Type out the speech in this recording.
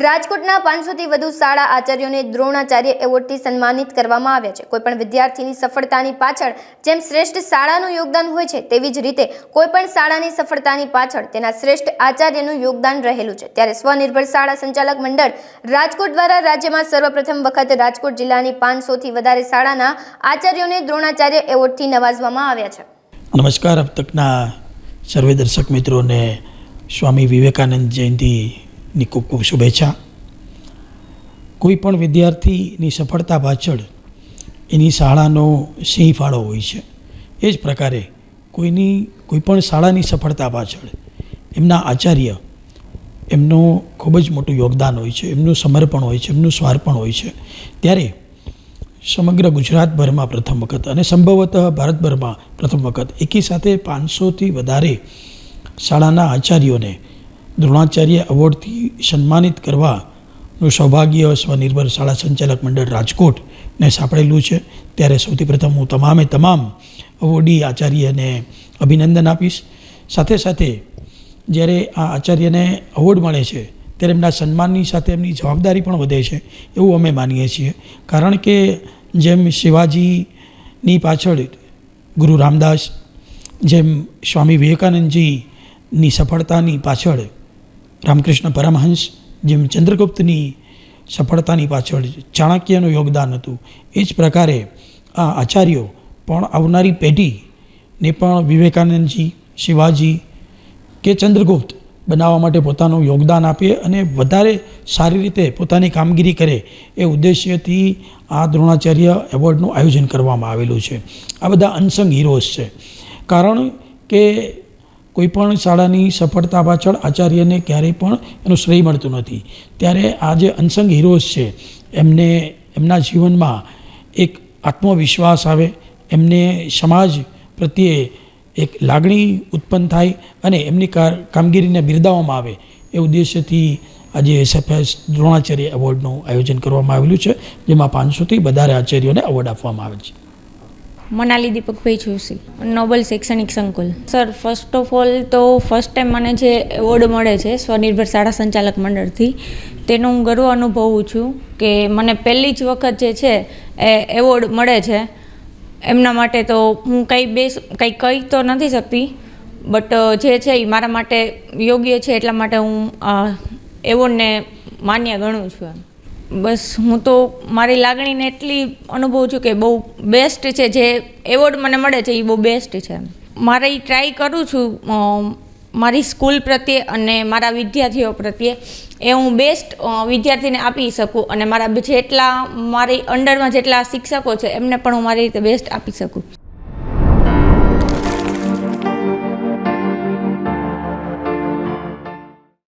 રાજકોટના 500થી વધુ શાળા આચાર્યોને દ્રોણાચાર્ય એવોર્ડથી સન્માનિત કરવામાં આવ્યા છે। કોઈપણ વિદ્યાર્થીની સફળતાની પાછળ જેમ શ્રેષ્ઠ શાળાનું યોગદાન હોય છે, તેવી જ રીતે કોઈપણ શાળાની સફળતાની પાછળ તેના શ્રેષ્ઠ આચાર્યનું યોગદાન રહેલું છે। ત્યારે સ્વનિર્ભર શાળા સંચાલક મંડળ રાજકોટ દ્વારા રાજ્યમાં સર્વપ્રથમ વખત રાજકોટ જિલ્લાની 500થી વધારે શાળાના આચાર્યોને દ્રોણાચાર્ય એવોર્ડથી નવાજવામાં આવ્યા છે। નમસ્કાર, अब तकના સર્વે દર્શક મિત્રોને સ્વામી વિવેકાનંદ જયંતિની ખૂબ ખૂબ શુભેચ્છા। કોઈ પણ વિદ્યાર્થીની સફળતા પાછળ એની શાળાનો સિંહ ફાળો હોય છે। એ જ પ્રકારે કોઈ પણ શાળાની સફળતા પાછળ એમના આચાર્ય એમનું ખૂબ જ મોટું યોગદાન હોય છે, એમનું સમર્પણ હોય છે, એમનું સ્વાર્પણ હોય છે। ત્યારે સમગ્ર ગુજરાતભરમાં પ્રથમ વખત અને સંભવતઃ ભારતભરમાં પ્રથમ વખત એકી સાથે 500થી વધારે શાળાના આચાર્યોને દ્રોણાચાર્ય એવોર્ડથી સન્માનિત કરવાનું સૌભાગ્ય સ્વનિર્ભર શાળા સંચાલક મંડળ રાજકોટને સાંપડેલું છે। ત્યારે સૌથી પ્રથમ હું તમામ એવોર્ડી આચાર્યને અભિનંદન આપીશ। સાથે સાથે જ્યારે આ આચાર્યને એવોર્ડ મળે છે ત્યારે એમના સન્માનની સાથે એમની જવાબદારી પણ વધે છે એવું અમે માનીએ છીએ। કારણ કે જેમ શિવાજીની પાછળ ગુરુ રામદાસ, જેમ સ્વામી વિવેકાનંદજીની સફળતાની પાછળ રામકૃષ્ણ પરમહંસ, જેમ ચંદ્રગુપ્તની સફળતાની પાછળ ચાણક્યનું યોગદાન હતું, એ જ પ્રકારે આ આચાર્યો પણ આવનારી પેઢીને પણ વિવેકાનંદજી, શિવાજી કે ચંદ્રગુપ્ત બનાવવા માટે પોતાનું યોગદાન આપે અને વધારે સારી રીતે પોતાની કામગીરી કરે એ ઉદ્દેશ્યથી આ દ્રોણાચાર્ય એવોર્ડનું આયોજન કરવામાં આવેલું છે। આ બધા અનસંગ હીરોઝ છે, કારણ કે કોઈપણ શાળાની સફળતા પાછળ આચાર્યને ક્યારેય પણ એનું શ્રેય મળતું નથી। ત્યારે આ જે અનસંગ હીરોઝ છે એમના જીવનમાં એક આત્મવિશ્વાસ આવે, એમને સમાજ પ્રત્યે એક લાગણી ઉત્પન્ન થાય અને એમની કામગીરીને બિરદાવવામાં આવે એ ઉદ્દેશ્યથી આજે એસએફએસ દ્રોણાચાર્ય એવોર્ડનું આયોજન કરવામાં આવેલું છે, જેમાં 500થી વધારે આચાર્યોને એવોર્ડ આપવામાં આવે છે। મનાલી દીપકભાઈ જોશી, નોબલ શૈક્ષણિક સંકુલ। સર, ફર્સ્ટ ઓફ ઓલ તો ફર્સ્ટ ટાઈમ મને જે એવોર્ડ મળે છે સ્વનિર્ભર શાળા સંચાલક મંડળથી, તેનો હું ગર્વ અનુભવું છું કે મને પહેલી જ વખત જે છે એ એવોર્ડ મળે છે। એમના માટે તો હું કંઈ કહી તો નથી શકતી, બટ જે છે એ મારા માટે યોગ્ય છે, એટલા માટે હું આ એવોર્ડને માન્ય ગણું છું। બસ હું તો મારી લાગણીને એટલી અનુભવું છું કે બહુ બેસ્ટ છે, જે એવોર્ડ મને મળે છે એ બહુ બેસ્ટ છે। મારે ટ્રાય કરું છું મારી સ્કૂલ પ્રત્યે અને મારા વિદ્યાર્થીઓ પ્રત્યે એ હું બેસ્ટ વિદ્યાર્થીને આપી શકું અને મારી અંડરમાં જેટલા શિક્ષકો છે એમને પણ હું મારી રીતે બેસ્ટ આપી શકું।